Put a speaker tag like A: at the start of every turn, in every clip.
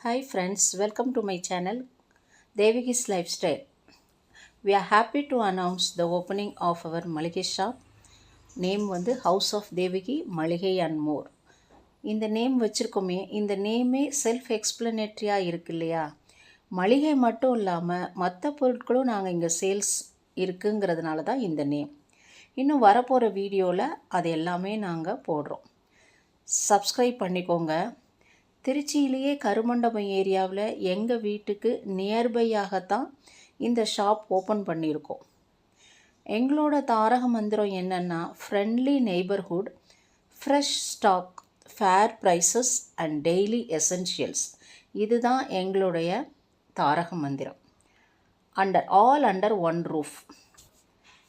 A: Hi friends, welcome to my channel Deviki's Lifestyle. We are happy to announce the opening of our Maligai shop. Name வந்து House of Deviki Maligai and More. இந்த name வச்சுருக்கோமே, இந்த நேமே self எக்ஸ்பிளனேட்ரியாக இருக்கு இல்லையா? மளிகை மட்டும் இல்லாமல் மற்ற பொருட்களும் நாங்கள் இங்கே சேல்ஸ் இருக்குங்கிறதுனால தான் இந்த நேம். இன்னும் வரப்போகிற வீடியோவில் அது எல்லாமே நாங்கள் போடுறோம். சப்ஸ்கிரைப் பண்ணிக்கோங்க. திருச்சியிலேயே கருமண்டபம் ஏரியாவில் எங்கள் வீட்டுக்கு நியர்பையாகத்தான் இந்த ஷாப் ஓப்பன் பண்ணியிருக்கோம். எங்களோட தாரக மந்திரம் என்னென்னா, friendly neighbourhood, fresh stock, fair prices and daily essentials. இதுதான் எங்களுடைய தாரக மந்திரம். Under one roof.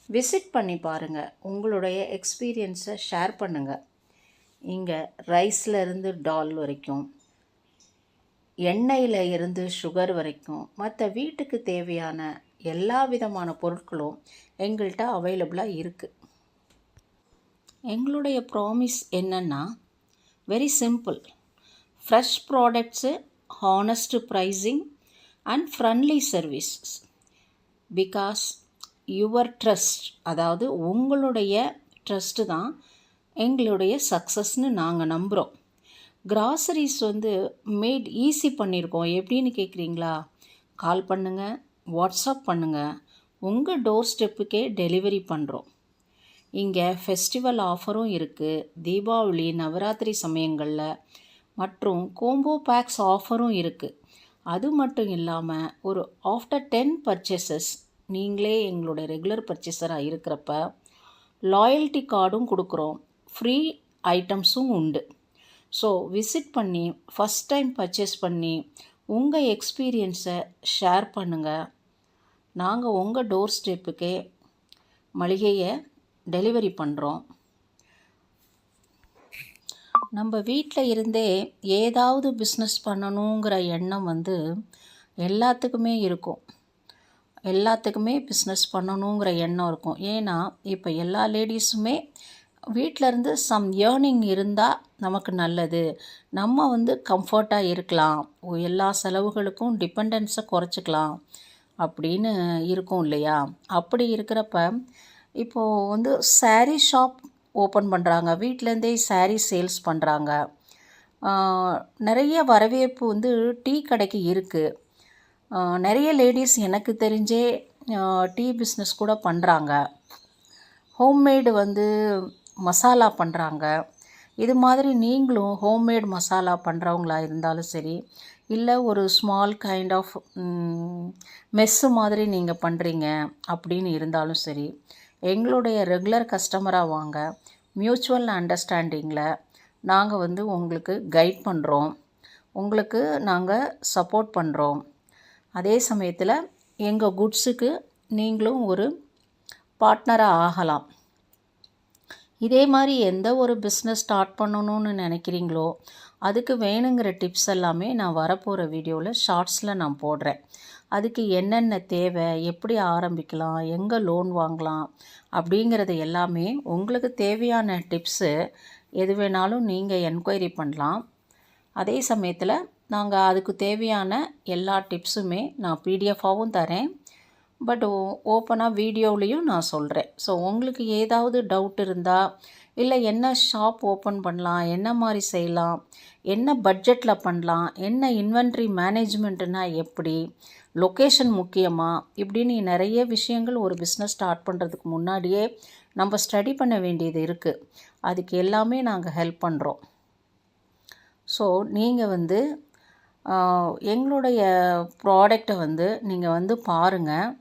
A: விசிட் பண்ணி பாருங்கள். உங்களுடைய எக்ஸ்பீரியன்ஸை ஷேர் பண்ணுங்கள். இங்கே ரைஸில் இருந்து டால் வரைக்கும், எண்ணெயில் இருந்து சுகர் வரைக்கும், மற்ற வீட்டுக்கு தேவையான எல்லா விதமான பொருட்களும் எங்கள்கிட்ட அவைலபிளாக இருக்குது. எங்களுடைய ப்ராமிஸ் என்னென்னா, very simple. Fresh products, honest pricing and friendly services. Because your trust, அதாவது உங்களுடைய ட்ரஸ்ட்டு தான் எங்களுடைய சக்ஸஸ்னு நாங்கள் நம்புகிறோம். கிராசரிஸ் மேட் ஈஸி பண்ணியிருக்கோம். எப்படின்னு கேட்குறீங்களா? கால் பண்ணுங்கள், வாட்ஸ்அப் பண்ணுங்கள், உங்கள் டோர் ஸ்டெப்புக்கே டெலிவரி பண்ணுறோம். இங்கே ஃபெஸ்டிவல் ஆஃபரும் இருக்குது. தீபாவளி, நவராத்திரி சமயங்களில் மற்றும் கோம்போ பேக்ஸ் ஆஃபரும் இருக்குது. அது மட்டும் இல்லாமல் ஒரு ஆஃப்டர் 10 பர்ச்சேசஸ் நீங்களே எங்களோட ரெகுலர் பர்ச்சேசராக இருக்கிறப்ப லாயல்ட்டி கார்டும் கொடுக்குறோம். ஃப்ரீ ஐட்டம்ஸும் உண்டு. ஸோ விசிட் பண்ணி ஃபஸ்ட் டைம் பர்ச்சேஸ் பண்ணி உங்கள் எக்ஸ்பீரியன்ஸை ஷேர் பண்ணுங்கள். நாங்கள் உங்கள் டோர் ஸ்டெப்புக்கே மளிகையை டெலிவரி பண்ணுறோம். நம்ம வீட்டில் இருந்தே ஏதாவது பிஸ்னஸ் பண்ணணுங்கிற எண்ணம் எல்லாத்துக்குமே இருக்கும். எல்லாத்துக்குமே பிஸ்னஸ் பண்ணணுங்கிற எண்ணம் இருக்கும். ஏன்னா இப்போ எல்லா லேடிஸுமே வீட்டிலருந்து சம் ஏர்னிங் இருந்தால் நமக்கு நல்லது. நம்ம கம்ஃபர்ட்டாக இருக்கலாம், எல்லா செலவுகளுக்கும் டிபெண்டன்ஸை குறைச்சிக்கலாம் அப்படின்னு இருக்கும் இல்லையா? அப்படி இருக்கிறப்ப இப்போது சாரீ ஷாப் ஓப்பன் பண்ணுறாங்க. வீட்டிலேருந்தே சாரீ சேல்ஸ் பண்ணுறாங்க. நிறைய வரவேற்பு டீ கடைக்கு இருக்குது. நிறைய லேடிஸ் எனக்கு தெரிஞ்சே டீ பிஸ்னஸ் கூட பண்ணுறாங்க. ஹோம்மேடு மசாலா பண்ணுறாங்க. இது மாதிரி நீங்களும் ஹோம்மேட் மசாலா பண்ணுறவங்களா இருந்தாலும் சரி, இல்லை ஒரு ஸ்மால் கைண்ட் ஆஃப் மெஸ்ஸு மாதிரி நீங்கள் பண்ணுறீங்க அப்படின்னு இருந்தாலும் சரி, எங்களுடைய ரெகுலர் கஸ்டமராக வாங்க. மியூச்சுவல் அண்டர்ஸ்டாண்டிங்கில் நாங்கள் உங்களுக்கு கைட் பண்ணுறோம், உங்களுக்கு நாங்கள் சப்போர்ட் பண்ணுறோம். அதே சமயத்தில் எங்கள் குட்ஸுக்கு நீங்களும் ஒரு பார்ட்னராக ஆகலாம். இதே மாதிரி எந்த ஒரு பிஸ்னஸ் ஸ்டார்ட் பண்ணணும்னு நினைக்கிறீங்களோ அதுக்கு வேணுங்கிற டிப்ஸ் எல்லாமே நான் வரப்போகிற வீடியோவில் ஷார்ட்ஸில் நான் போடுறேன். அதுக்கு என்னென்ன தேவை, எப்படி ஆரம்பிக்கலாம், எங்கே லோன் வாங்கலாம் அப்படிங்கிறது எல்லாமே உங்களுக்கு தேவையான டிப்ஸு எது வேணாலும் நீங்கள் என்கொயரி பண்ணலாம். அதே சமயத்தில் நாங்கள் அதுக்கு தேவையான எல்லா டிப்ஸுமே நான் பிடிஎஃபாகவும் தரேன். பட் ஓப்பனாக வீடியோவிலையும் நான் சொல்கிறேன். ஸோ உங்களுக்கு ஏதாவது டவுட் இருந்தால், இல்லை என்ன ஷாப் ஓப்பன் பண்ணலாம், என்ன மாதிரி செய்யலாம், என்ன பட்ஜெட்டில் பண்ணலாம், என்ன இன்வென்ட்ரி மேனேஜ்மெண்ட்டுனா எப்படி, லொக்கேஷன் முக்கியமா, இப்படின்னு நிறைய விஷயங்கள் ஒரு பிஸ்னஸ் ஸ்டார்ட் பண்ணுறதுக்கு முன்னாடியே நம்ம ஸ்டடி பண்ண வேண்டியது இருக்குது. அதுக்கு எல்லாமே நாங்கள் ஹெல்ப் பண்ணுறோம். ஸோ நீங்கள் எங்களுடைய ப்ராடக்டை நீங்கள் பாருங்கள்,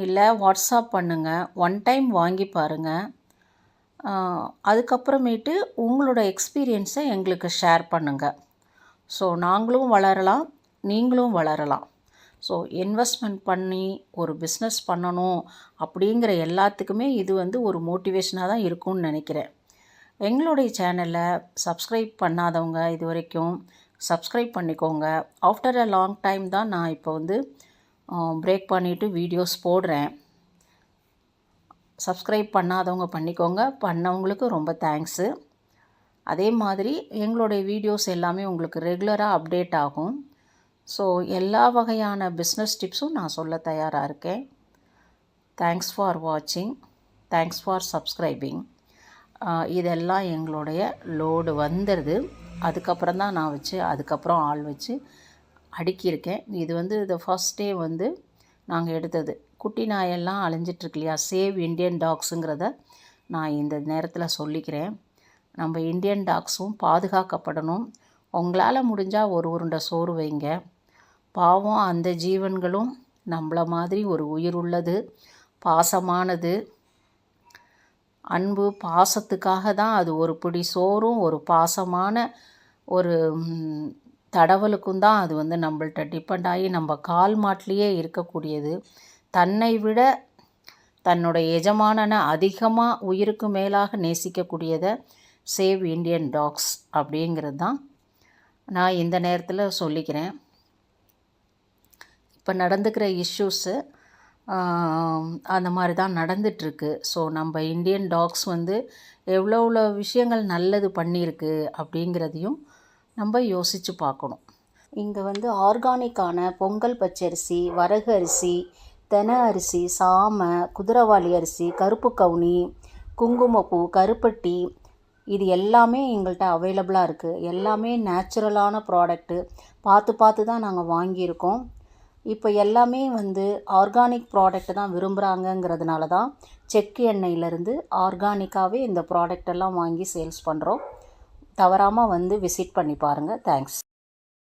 A: இல்லை வாட்ஸ்அப் பண்ணுங்கள், ஒன் டைம் வாங்கி பாருங்கள். அதுக்கப்புறமேட்டு உங்களோட எக்ஸ்பீரியன்ஸை எங்களுக்கு ஷேர் பண்ணுங்கள். ஸோ நாங்களும் வளரலாம், நீங்களும் வளரலாம். ஸோ இன்வெஸ்ட்மெண்ட் பண்ணி ஒரு பிஸ்னஸ் பண்ணணும் அப்படிங்கிற எல்லாத்துக்குமே இது ஒரு மோட்டிவேஷனாக தான் இருக்கும்னு நினைக்கிறேன். எங்களுடைய சேனலை சப்ஸ்கிரைப் பண்ணாதவங்க இது வரைக்கும் சப்ஸ்கிரைப் பண்ணிக்கோங்க. ஆஃப்டர் அ லாங் டைம் தான் நான் இப்போ பிரேக் பண்ணிவிட்டு வீடியோஸ் போடுறேன். சப்ஸ்கிரைப் பண்ணாதவங்க பண்ணிக்கோங்க, பண்ணவங்களுக்கு ரொம்ப தேங்க்ஸு. அதே மாதிரி எங்களுடைய வீடியோஸ் எல்லாமே உங்களுக்கு ரெகுலராக அப்டேட் ஆகும். ஸோ எல்லா வகையான பிஸ்னஸ் டிப்ஸும் நான் சொல்ல தயாராக இருக்கேன். தேங்க்ஸ் ஃபார் வாட்சிங். Thanks for subscribing. இதெல்லாம் எங்களுடைய லோடு வந்துடுது. அதுக்கப்புறம் தான் நான் அதுக்கப்புறம் ஆள் வச்சு அடுக்கியிருக்கேன். இது இந்த ஃபர்ஸ்ட் டே நாங்கள் எடுத்தது. குட்டி நாயெல்லாம் அலைஞ்சிட்ருக்கு இல்லையா, சேவ் இண்டியன் டாக்ஸுங்கிறத நான் இந்த நேரத்தில் சொல்லிக்கிறேன். நம்ம இந்தியன் டாக்ஸும் பாதுகாக்கப்படணும். உங்களால் முடிஞ்சால் ஒரு உருண்டை சோறு வைங்க. பாவம், அந்த ஜீவன்களும் நம்மள மாதிரி ஒரு உயிர் உள்ளது, பாசமானது. அன்பு பாசத்துக்காக தான் அது ஒரு பிடி சோறும் ஒரு பாசமான ஒரு தடவலுக்கும் தான் அது நம்மள்கிட்ட டிபெண்ட் ஆகி நம்ம கால் மாட்டிலேயே இருக்கக்கூடியது. தன்னை விட தன்னுடைய எஜமானனை அதிகமாக உயிருக்கு மேலாக நேசிக்கக்கூடியதை சேவ் இண்டியன் டாக்ஸ் அப்படிங்கிறது தான் நான் இந்த நேரத்தில் சொல்லிக்கிறேன். இப்போ நடந்துக்கிற இஷ்யூஸு அந்த மாதிரி தான் நடந்துகிட்ருக்கு. ஸோ நம்ம இண்டியன் டாக்ஸ் எவ்வளோ விஷயங்கள் நல்லது பண்ணியிருக்கு அப்படிங்கிறதையும் நம்ம யோசித்து பார்க்கணும். இங்கே ஆர்கானிக்கான பொங்கல் பச்சரிசி, வரகு அரிசி, தெனை அரிசி, சாமை, குதிரைவாலி அரிசி, கருப்பு கவுனி, குங்குமப்பூ, கருப்பட்டி, இது எல்லாமே எங்கள்கிட்ட அவைலபிளாக இருக்குது. எல்லாமே நேச்சுரலான ப்ராடக்ட்டு. பார்த்து தான் நாங்கள் வாங்கியிருக்கோம். இப்போ எல்லாமே ஆர்கானிக் ப்ராடக்ட் தான் விரும்புகிறாங்கங்கிறதுனால தான் செக்கு எண்ணெயிலேருந்து ஆர்கானிக்காகவே இந்த ப்ராடக்டெல்லாம் வாங்கி சேல்ஸ் பண்ணுறோம். தவறாமல் விசிட் பண்ணி பாருங்கள். தேங்க்ஸ்.